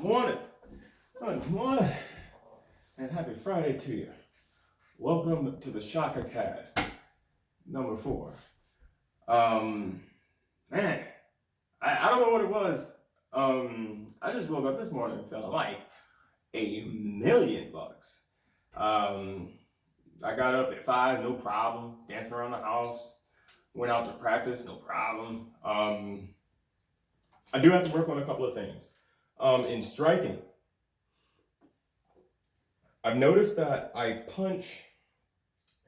morning. Good morning. And happy Friday to you. Welcome to the Shakacast, number 4. Man, I don't know what it was. I just woke up this morning feeling like $1,000,000. I got up at 5, no problem. Dancing around the house. Went out to practice, no problem. I do have to work on a couple of things. In striking, I've noticed that I punch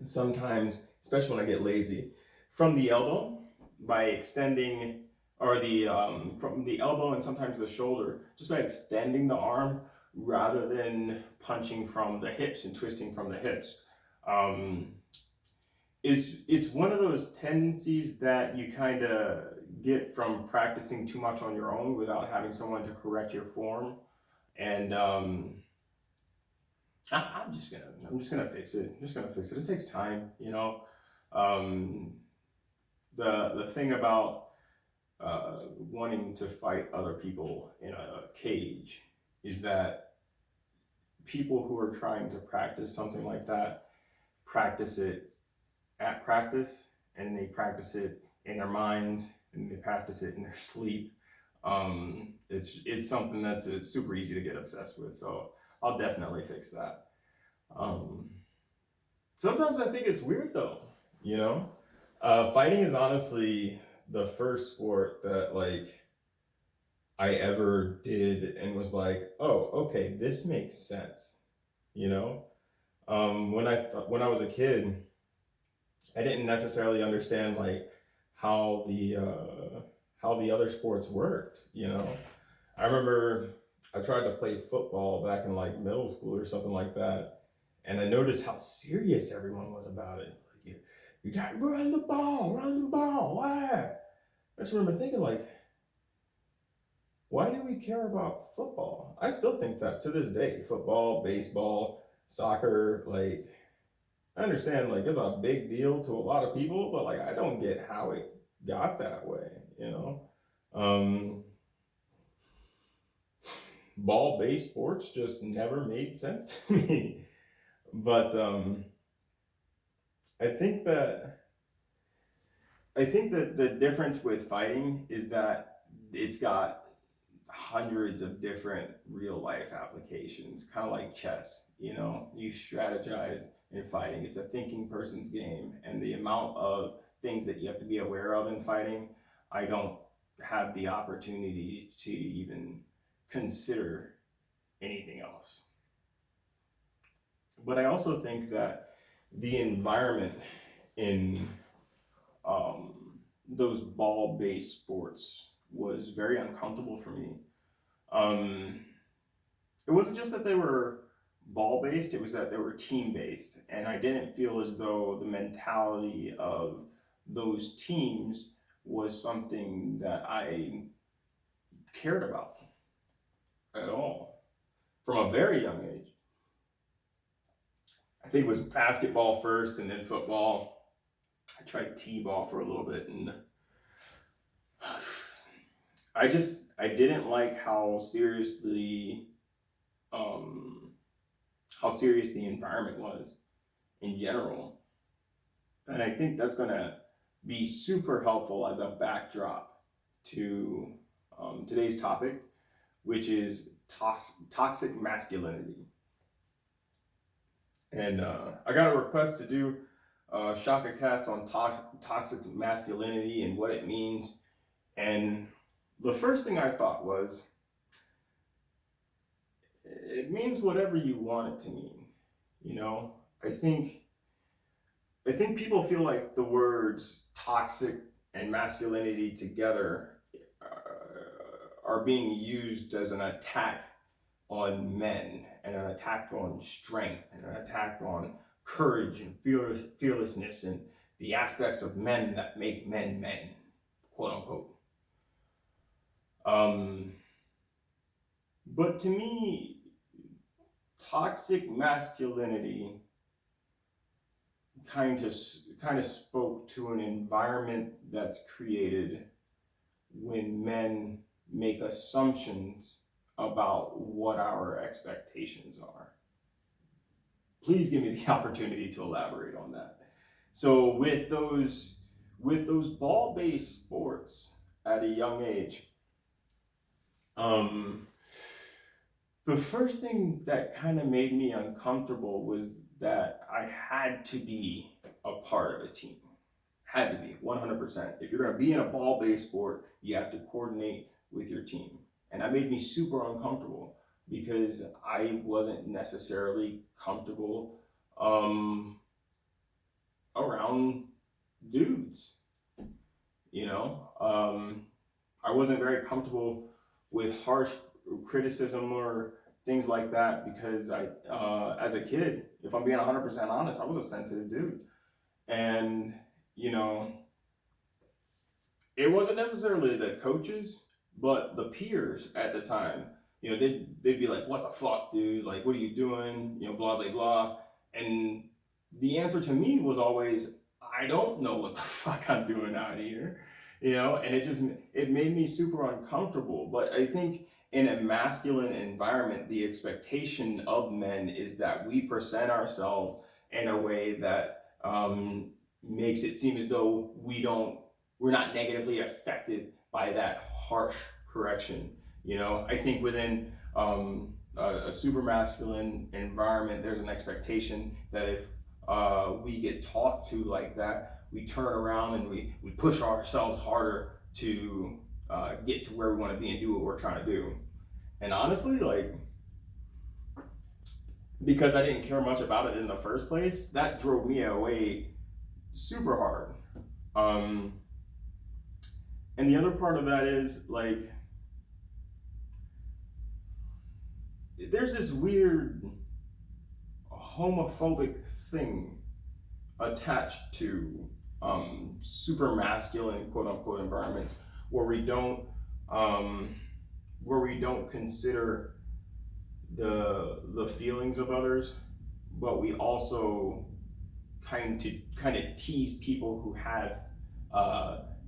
sometimes, especially when I get lazy, from the elbow by extending, or from the elbow and sometimes the shoulder, just by extending the arm rather than punching from the hips and twisting from the hips. It's one of those tendencies that you kind of get from practicing too much on your own without having someone to correct your form, and I'm just gonna fix it. I'm just gonna fix it. It takes time, you know. The thing about wanting to fight other people in a cage is that people who are trying to practice something like that practice it at practice, and they practice it in their minds, and they practice it in their sleep. It's something it's super easy to get obsessed with. So I'll definitely fix that. Sometimes I think it's weird though, you know. Fighting is honestly the first sport that I ever did and was like, oh, okay, this makes sense, you know. When I was a kid, I didn't necessarily understand how the other sports worked, you know. I remember I tried to play football back in middle school or something like that, and I noticed how serious everyone was about it. You got to run the ball, ah. I just remember thinking why do we care about football? I still think that to this day, football, baseball, soccer, I understand it's a big deal to a lot of people, but I don't get how it got that way, you know. Ball-based sports just never made sense to me. But I think that the difference with fighting is that it's got hundreds of different real life applications, kind of like chess. You know, you strategize in fighting. It's a thinking person's game, and the amount of things that you have to be aware of in fighting, I don't have the opportunity to even consider anything else. But I also think that the environment in those ball-based sports was very uncomfortable for me. It wasn't just that they were ball-based, it was that they were team-based, and I didn't feel as though the mentality of those teams was something that I cared about at all from a very young age. I think it was basketball first and then football. I tried t-ball for a little bit, and I didn't like how serious the environment was in general, and I think that's gonna be super helpful as a backdrop to today's topic, which is toxic masculinity. And I got a request to do a Shakacast on toxic masculinity and what it means. And the first thing I thought was, it means whatever you want it to mean. You know, I think people feel like the words toxic and masculinity together are being used as an attack on men, and an attack on strength, and an attack on courage and fearlessness, and the aspects of men that make men men, quote unquote. But to me, toxic masculinity kind of spoke to an environment that's created when men make assumptions about what our expectations are. Please give me the opportunity to elaborate on that. So with those ball-based sports at a young age, the first thing that kind of made me uncomfortable was that I had to be a part of a team. Had to be 100%. If you're going to be in a ball-based sport, you have to coordinate with your team. And that made me super uncomfortable because I wasn't necessarily comfortable around dudes. I wasn't very comfortable with harsh criticism or things like that because as a kid, if I'm being 100% honest, I was a sensitive dude. And, it wasn't necessarily the coaches, but the peers at the time. They'd be like, "What the fuck, dude? Like, what are you doing? Blah, blah, blah." And the answer to me was always, "I don't know what the fuck I'm doing out here." And it made me super uncomfortable. But I think in a masculine environment, the expectation of men is that we present ourselves in a way that makes it seem as though we're not negatively affected by that harsh correction. I think within a super masculine environment, there's an expectation that if we get talked to like that, we turn around and we push ourselves harder to get to where we want to be and do what we're trying to do. And honestly, because I didn't care much about it in the first place, that drove me away super hard. And the other part of that is there's this weird homophobic thing attached to super masculine quote unquote environments where we don't consider the feelings of others, but we also kind of tease people who have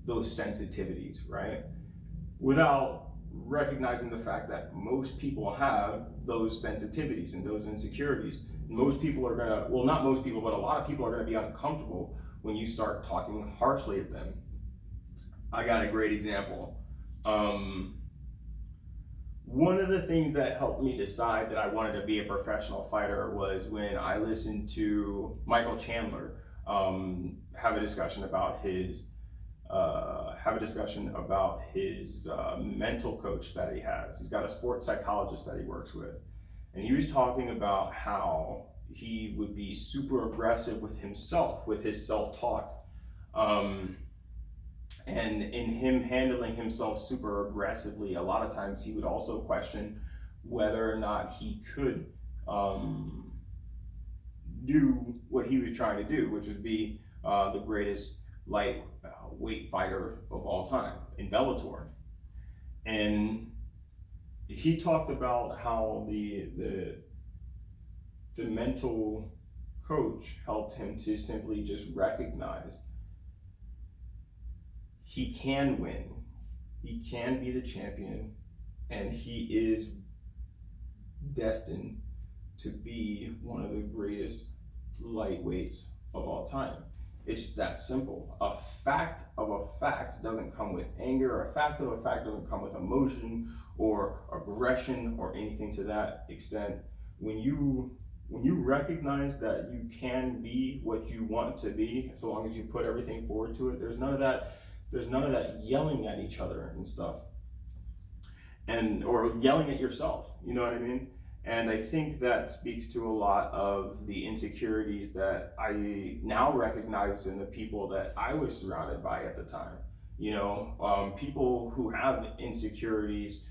those sensitivities, right? Without recognizing the fact that most people have those sensitivities and those insecurities. Most people are gonna, well, not most people, but a lot of people are gonna be uncomfortable when you start talking harshly at them. I got a great example. One of the things that helped me decide that I wanted to be a professional fighter was when I listened to Michael Chandler have a discussion about his mental coach that he has. He's got a sports psychologist that he works with. And he was talking about how he would be super aggressive with himself, with his self-talk. And in him handling himself super aggressively, a lot of times he would also question whether or not he could do what he was trying to do, which would be the greatest lightweight fighter of all time in Bellator. And he talked about how the mental coach helped him to simply just recognize he can win, he can be the champion, and he is destined to be one of the greatest lightweights of all time. It's just that simple. A fact of a fact doesn't come with anger. A fact of a fact doesn't come with emotion or aggression or anything to that extent. When you recognize that you can be what you want to be, so long as you put everything forward to it, there's none of that yelling at each other and stuff, or yelling at yourself. You know what I mean? And I think that speaks to a lot of the insecurities that I now recognize in the people that I was surrounded by at the time. People who have insecurities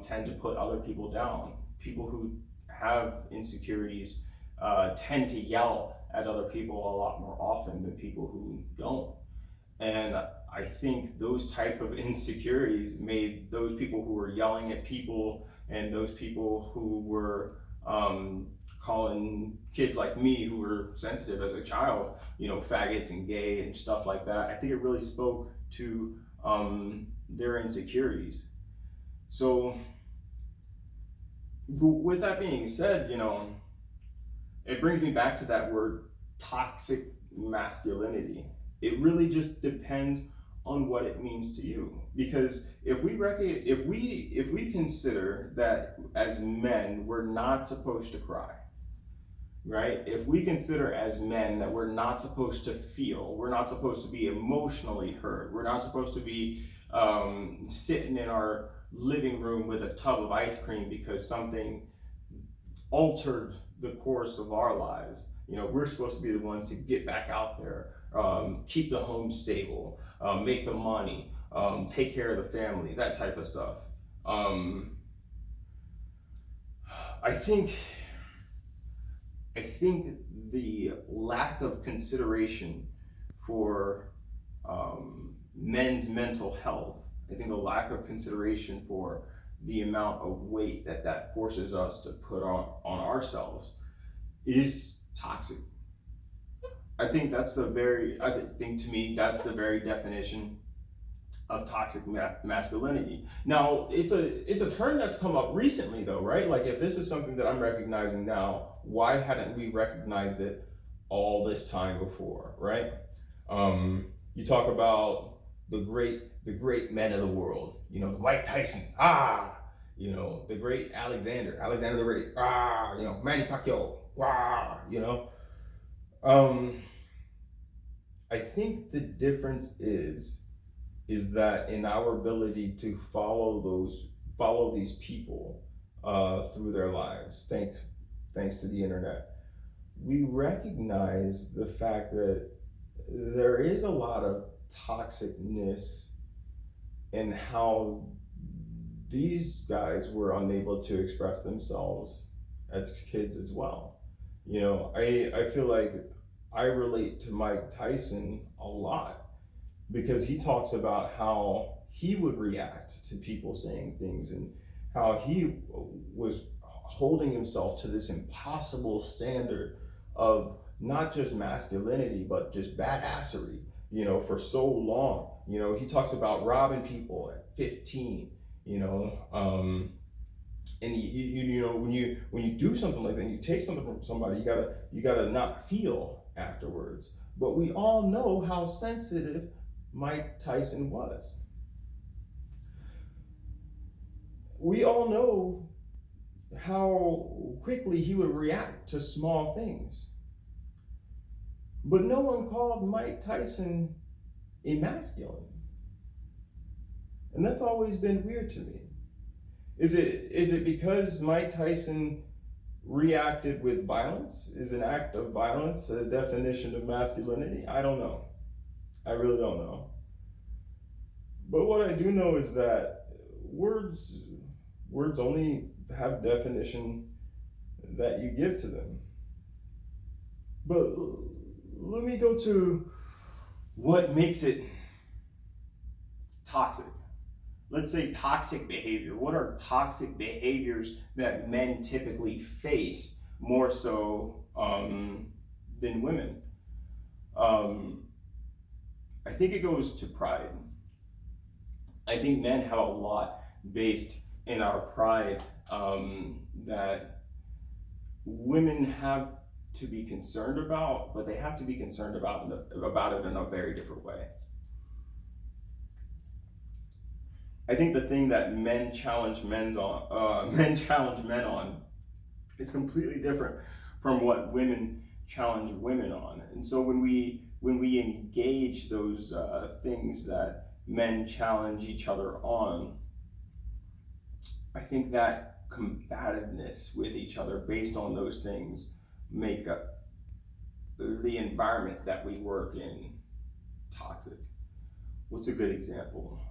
tend to put other people down. People who have insecurities tend to yell at other people a lot more often than people who don't. And I think those type of insecurities made those people who were yelling at people and those people who were calling kids like me who were sensitive as a child, faggots and gay and stuff like that. I think it really spoke to their insecurities. So with that being said, it brings me back to that word toxic masculinity. It really just depends on what it means to you. Because if we consider that as men we're not supposed to cry, right? If we consider as men that we're not supposed to feel, we're not supposed to be emotionally hurt, we're not supposed to be sitting in our living room with a tub of ice cream because something altered the course of our lives. We're supposed to be the ones to get back out there, keep the home stable, make the money, take care of the family, that type of stuff. I think the lack of consideration for men's mental health, I think the lack of consideration for the amount of weight that forces us to put on ourselves is toxic. I think to me that's the very definition of toxic masculinity. Now, it's a term that's come up recently though, right? Like if this is something that I'm recognizing now, why hadn't we recognized it all this time before, right? You talk about the great men of the world, the Mike Tyson, the great Alexander the Great, Manny Pacquiao, I think the difference is that in our ability to follow these people through their lives, thanks to the internet, we recognize the fact that there is a lot of toxicness in how these guys were unable to express themselves as kids as well. I feel like I relate to Mike Tyson a lot because he talks about how he would react to people saying things and how he was holding himself to this impossible standard of not just masculinity but just badassery, for so long. He talks about robbing people at 15, and when you do something like that, you take something from somebody, you gotta not feel afterwards. But we all know how sensitive Mike Tyson was. We all know how quickly he would react to small things. But no one called Mike Tyson emasculine. And that's always been weird to me. Is it because Mike Tyson reacted with violence? Is an act of violence a definition of masculinity? I don't know. I really don't know. But what I do know is that words only have definition that you give to them. But let me go to what makes it toxic. Let's say toxic behavior. What are toxic behaviors that men typically face more so than women? I think it goes to pride. I think men have a lot based in our pride that women have to be concerned about, but they have to be concerned about it in a very different way. I think the thing that men challenge men on is completely different from what women challenge women on. And so when we engage those things that men challenge each other on, I think that combativeness with each other based on those things make up the environment that we work in toxic. What's a good example?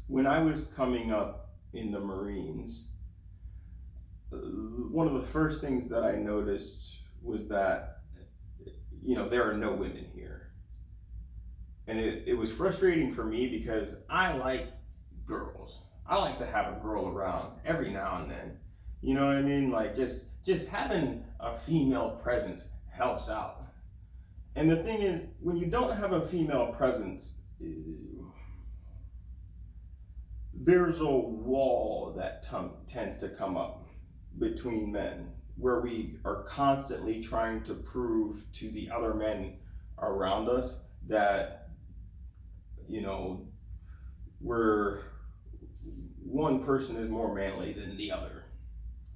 When I was coming up in the Marines, one of the first things that I noticed was that, there are no women here. And it was frustrating for me because I like girls. I like to have a girl around every now and then. You know what I mean? Like just having a female presence helps out. And the thing is, when you don't have a female presence, there's a wall that tends to come up between men where we are constantly trying to prove to the other men around us that, you know, we're one person is more manly than the other.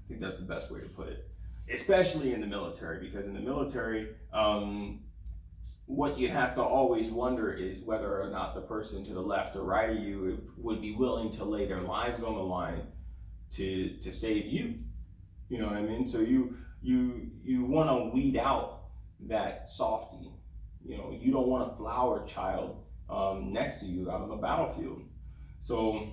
I think that's the best way to put it, especially in the military, because in the military, what you have to always wonder is whether or not the person to the left or right of you would be willing to lay their lives on the line to save you. You know what I mean? So you want to weed out that softy. You know, you don't want a flower child next to you out on the battlefield. So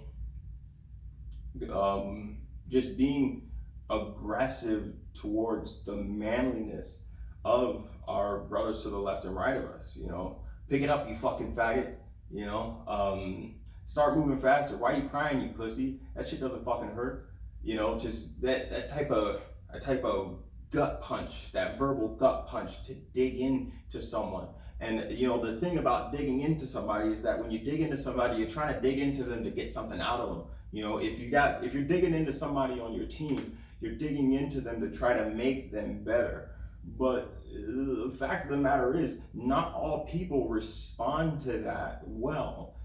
just being aggressive towards the manliness of our brothers to the left and right of us, you know, pick it up, you fucking faggot, you know, start moving faster. Why are you crying, you pussy? That shit doesn't fucking hurt, you know. Just that type of gut punch, that verbal gut punch to dig into someone. And you know, the thing about digging into somebody is that when you dig into somebody, you're trying to dig into them to get something out of them. You know, if you're digging into somebody on your team, you're digging into them to try to make them better. But the fact of the matter is, not all people respond to that well.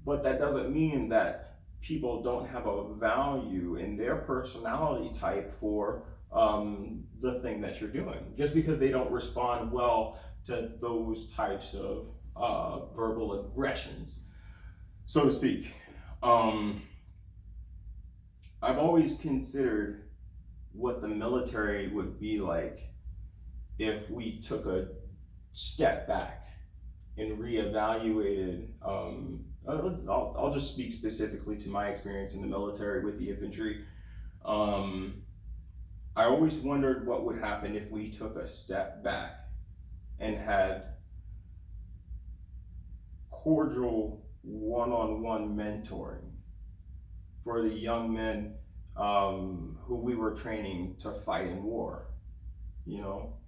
But that doesn't mean that people don't have a value in their personality type for the thing that you're doing. Just because they don't respond well to those types of verbal aggressions, so to speak. I've always considered what the military would be like if we took a step back and reevaluated. I'll just speak specifically to my experience in the military with the infantry. I always wondered what would happen if we took a step back and had cordial one-on-one mentoring for the young men who we were training to fight in war. You know,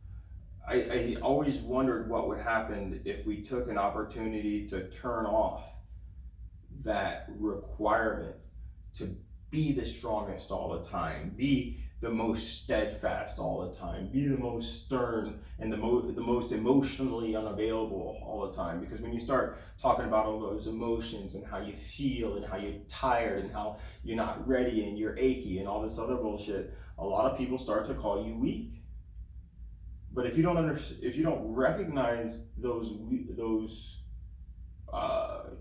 I always wondered what would happen if we took an opportunity to turn off that requirement to be the strongest all the time, be the most steadfast all the time, be the most stern and the most emotionally unavailable all the time. Because when you start talking about all those emotions and how you feel and how you're tired and how you're not ready and you're achy and all this other bullshit, a lot of people start to call you weak. But if you don't recognize those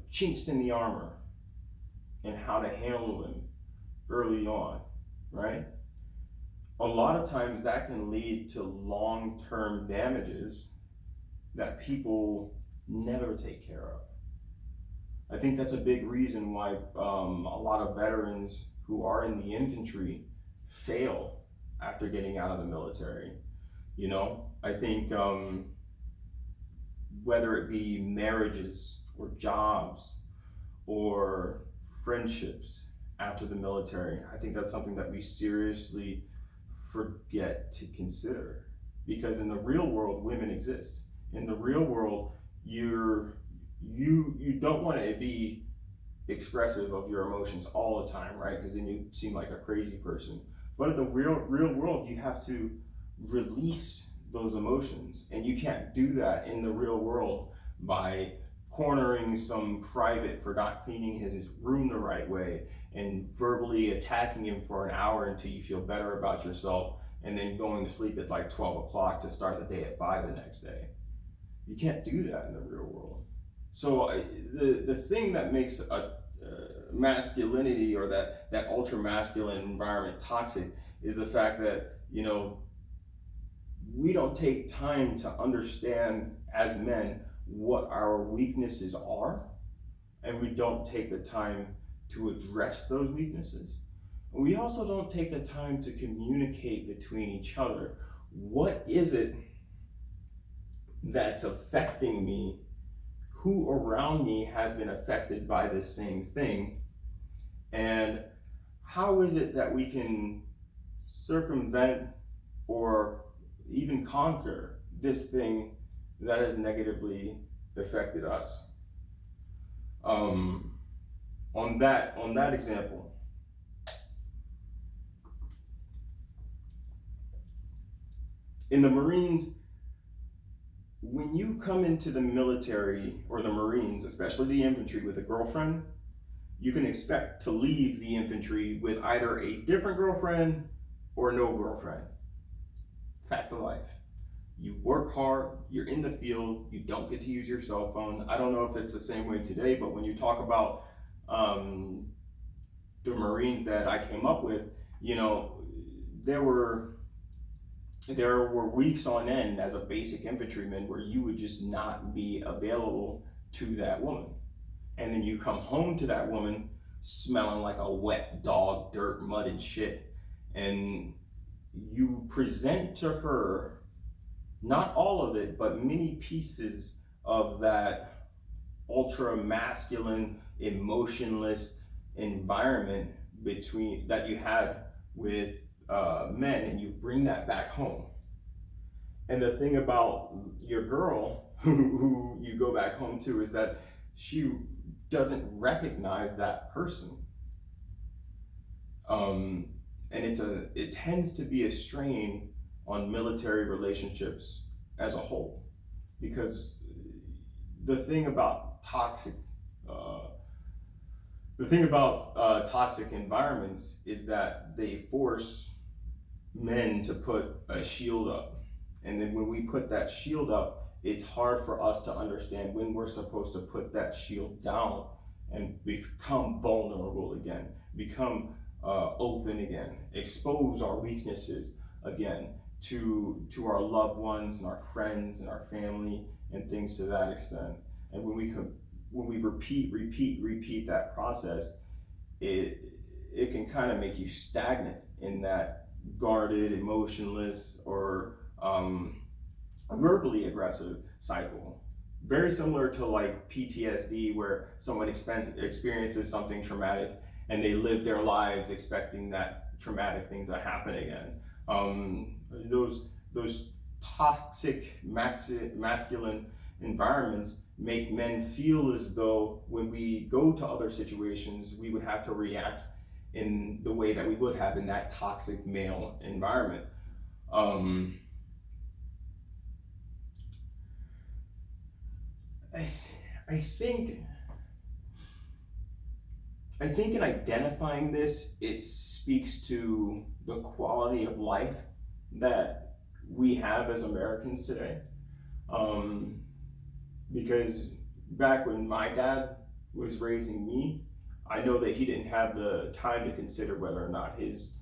chinks in the armor and how to handle them early on, right? A lot of times that can lead to long-term damages that people never take care of. I think that's a big reason why a lot of veterans who are in the infantry fail after getting out of the military. You know, I think whether it be marriages or jobs or friendships after the military, I think that's something that we seriously forget to consider. Because in the real world, women exist. In the real world, you don't want to be expressive of your emotions all the time, right? Because then you seem like a crazy person. But in the real world, you have to release those emotions, and you can't do that in the real world by cornering some private for not cleaning his room the right way and verbally attacking him for an hour until you feel better about yourself, and then going to sleep at like 12 o'clock to start the day at 5 the next day. You can't do that in the real world. So the thing that makes a masculinity or that ultra masculine environment toxic is the fact that, you know, we don't take time to understand as men what our weaknesses are, and we don't take the time to address those weaknesses. And we also don't take the time to communicate between each other. What is it that's affecting me? Who around me has been affected by this same thing? And how is it that we can circumvent or even conquer this thing that has negatively affected us? On that example, in the Marines, when you come into the military or the Marines, especially the infantry, with a girlfriend, you can expect to leave the infantry with either a different girlfriend or no girlfriend. Fact of life. You work hard, you're in the field, you don't get to use your cell phone. I don't know if it's the same way today, but when you talk about um, the Marines that I came up with, you know, there were there were weeks on end as a basic infantryman where you would just not be available to that woman. And then you come home to that woman smelling like a wet dog, dirt, mud, and shit. And you present to her not all of it, but many pieces of that ultra masculine, emotionless environment between that you had with men, and you bring that back home. And the thing about your girl who you go back home to is that she doesn't recognize that person. And it tends to be a strain on military relationships as a whole, because the thing about toxic uh, toxic environments is that they force men to put a shield up. And then when we put that shield up, it's hard for us to understand when we're supposed to put that shield down and become vulnerable again, become open again, expose our weaknesses again to our loved ones and our friends and our family and things to that extent. And when we repeat that process, it can kind of make you stagnant in that guarded, emotionless, or verbally aggressive cycle. Very similar to like PTSD, where someone experiences something traumatic and they live their lives expecting that traumatic thing to happen again. Those toxic masculine environments make men feel as though when we go to other situations, we would have to react in the way that we would have in that toxic male environment. I think in identifying this, it speaks to the quality of life that we have as Americans today. Because back when my dad was raising me, I know that he didn't have the time to consider whether or not his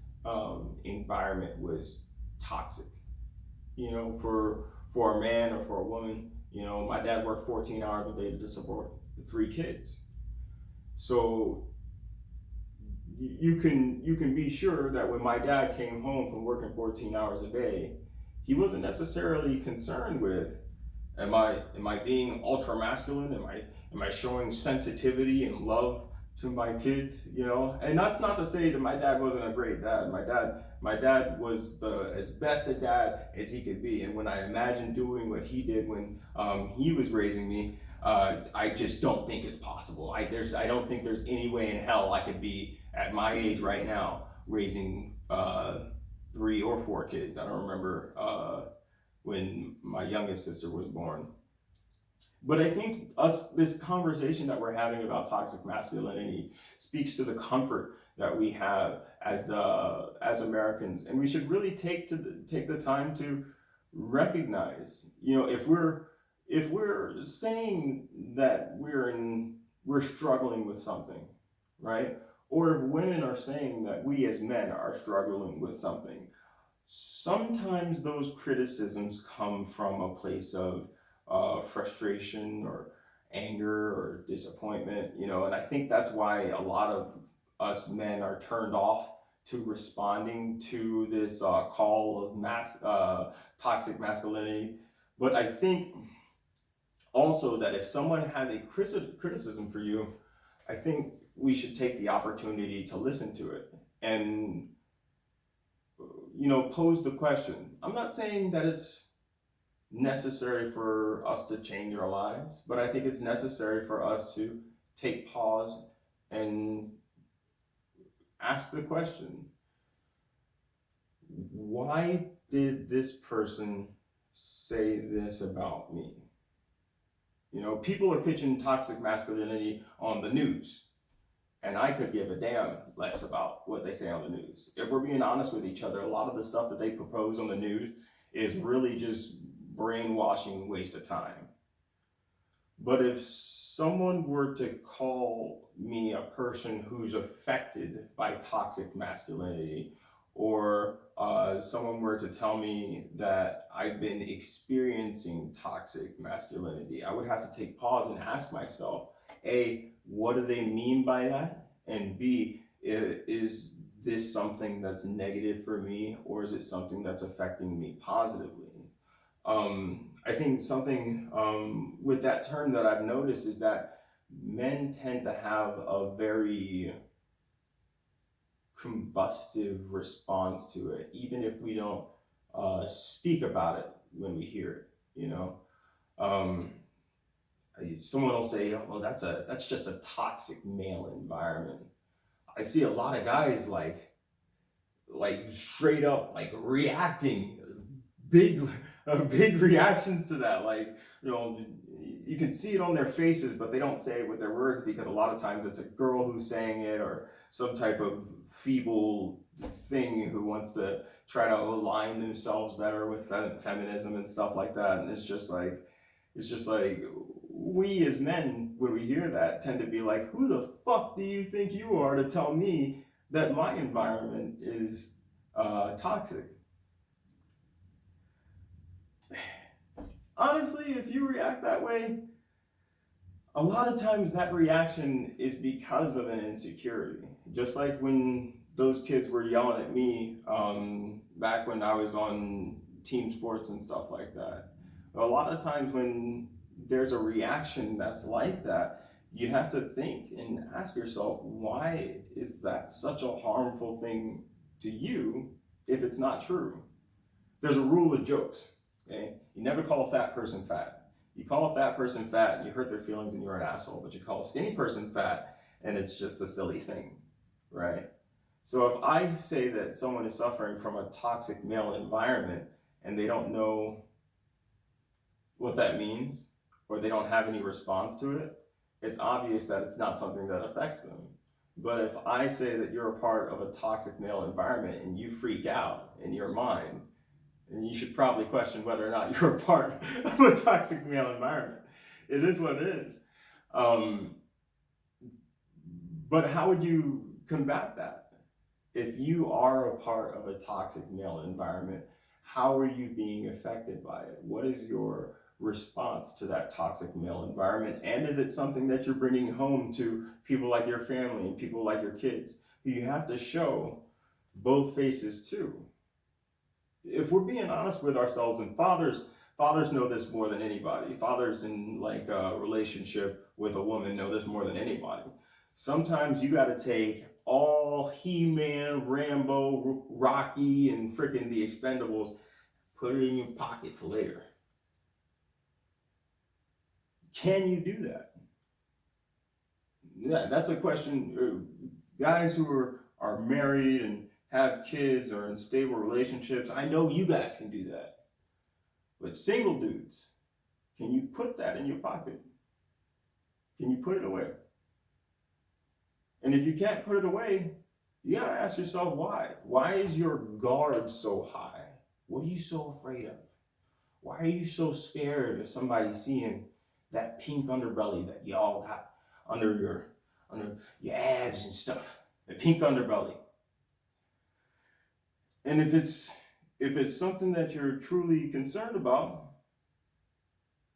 environment was toxic. You know, for a man or for a woman, you know, my dad worked 14 hours a day to support 3 kids. So you can be sure that when my dad came home from working 14 hours a day, he wasn't necessarily concerned with, am I being ultra masculine? Am I showing sensitivity and love to my kids? You know, and that's not to say that my dad wasn't a great dad. My dad was as best a dad as he could be. And when I imagine doing what he did when he was raising me, I just don't think it's possible. I don't think there's any way in hell I could be at my age right now raising 3 or 4 kids. I don't remember when my youngest sister was born. But I think this conversation that we're having about toxic masculinity speaks to the comfort that we have as Americans, and we should really take the time to recognize, you know, if we're saying that we're struggling with something, right? Or if women are saying that we as men are struggling with something, sometimes those criticisms come from a place of frustration or anger or disappointment, you know, and I think that's why a lot of us men are turned off to responding to this call of toxic masculinity. But I think also that if someone has a criticism for you, I think we should take the opportunity to listen to it and, you know, pose the question. I'm not saying that it's necessary for us to change our lives, but I think it's necessary for us to take pause and ask the question, why did this person say this about me? You know, people are pitching toxic masculinity on the news, and I could give a damn less about what they say on the news. If we're being honest with each other, a lot of the stuff that they propose on the news is really just brainwashing, waste of time. But if someone were to call me a person who's affected by toxic masculinity, or someone were to tell me that I've been experiencing toxic masculinity, I would have to take pause and ask myself, A, what do they mean by that? And B, is this something that's negative for me, or is it something that's affecting me positively? I think something with that term that I've noticed is that men tend to have a very combustive response to it, even if we don't speak about it when we hear it. You know, someone will say, "Oh, well, that's just a toxic male environment." I see a lot of guys like straight up like reacting big big reactions to that, like, you know, you can see it on their faces, but they don't say it with their words, because a lot of times it's a girl who's saying it, or some type of feeble thing who wants to try to align themselves better with feminism and stuff like that. And it's just like we as men, when we hear that, tend to be like, who the fuck do you think you are to tell me that my environment is toxic? Honestly, if you react that way, a lot of times that reaction is because of an insecurity. Just like when those kids were yelling at me back when I was on team sports and stuff like that. A lot of times when there's a reaction that's like that, you have to think and ask yourself, why is that such a harmful thing to you if it's not true? There's a rule of jokes. Okay? You never call a fat person fat. You call a fat person fat and you hurt their feelings and you're an asshole, but you call a skinny person fat and it's just a silly thing, right? So if I say that someone is suffering from a toxic male environment and they don't know what that means, or they don't have any response to it, it's obvious that it's not something that affects them. But if I say that you're a part of a toxic male environment and you freak out in your mind, and you should probably question whether or not you're a part of a toxic male environment. It is what it is. But how would you combat that? If you are a part of a toxic male environment, how are you being affected by it? What is your response to that toxic male environment? And is it something that you're bringing home to people like your family and people like your kids, who you have to show both faces to? If we're being honest with ourselves, and fathers know this more than anybody. Fathers in like a relationship with a woman know this more than anybody. Sometimes you got to take all He-Man, Rambo, Rocky, and freaking the Expendables, put it in your pocket for later. Can you do that? Yeah, that's a question. Guys who are married and have kids or in stable relationships, I know you guys can do that. But single dudes, can you put that in your pocket? Can you put it away? And if you can't put it away, you gotta ask yourself why. Why is your guard so high? What are you so afraid of? Why are you so scared of somebody seeing that pink underbelly that y'all got under your abs and stuff? The pink underbelly. And if it's something that you're truly concerned about,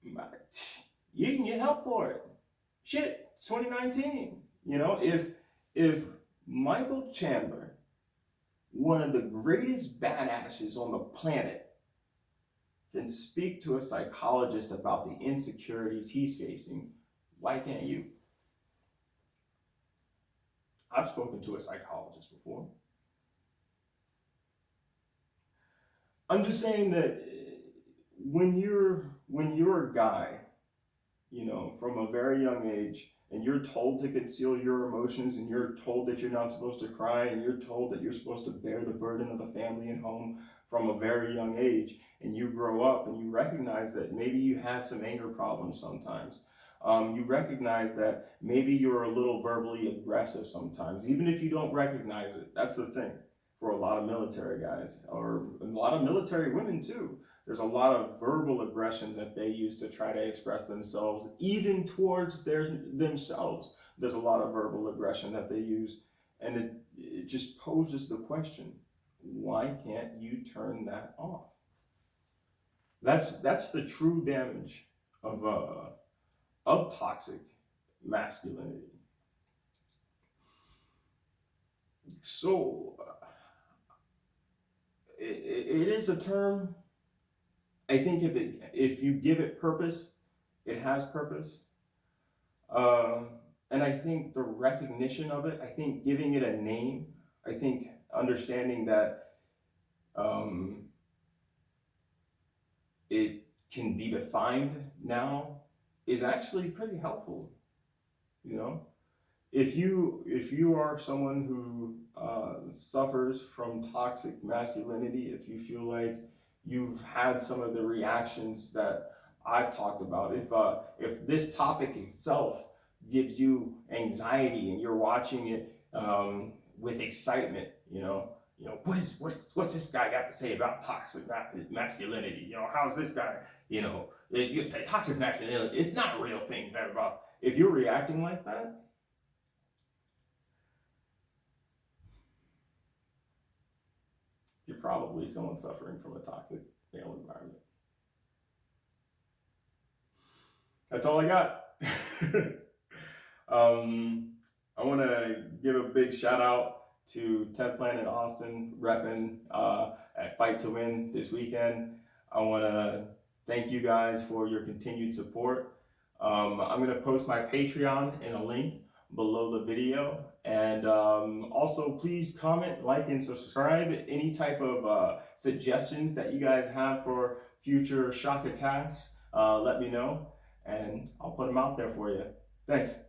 you can get help for it. Shit, it's 2019. You know, if Michael Chandler, one of the greatest badasses on the planet, can speak to a psychologist about the insecurities he's facing, why can't you? I've spoken to a psychologist before. I'm just saying that when you're a guy, you know, from a very young age, and you're told to conceal your emotions, and you're told that you're not supposed to cry, and you're told that you're supposed to bear the burden of the family and home from a very young age, and you grow up and you recognize that maybe you have some anger problems sometimes. You recognize that maybe you're a little verbally aggressive sometimes, even if you don't recognize it. That's the thing for a lot of military guys, or a lot of military women too. There's a lot of verbal aggression that they use to try to express themselves, even towards themselves. There's a lot of verbal aggression that they use, and it just poses the question: why can't you turn that off? That's the true damage of toxic masculinity. So it is a term. I think if you give it purpose, it has purpose. And I think the recognition of it, I think giving it a name, I think understanding that it can be defined now is actually pretty helpful. You know, if you are someone who suffers from toxic masculinity, if you feel like you've had some of the reactions that I've talked about, if this topic itself gives you anxiety and you're watching it with excitement, what's this guy got to say about toxic masculinity? How's this guy? Toxic masculinity, it's not a real thing. If you're reacting like that, you're probably someone suffering from a toxic male environment. That's all I got. I want to give a big shout out to 10th Planet Austin repping at Fight to Win this weekend. I want to thank you guys for your continued support. I'm going to post my Patreon in a link below the video, and also please comment, like, and subscribe. Any type of suggestions that you guys have for future Shakacasts, let me know, and I'll put them out there for you. Thanks.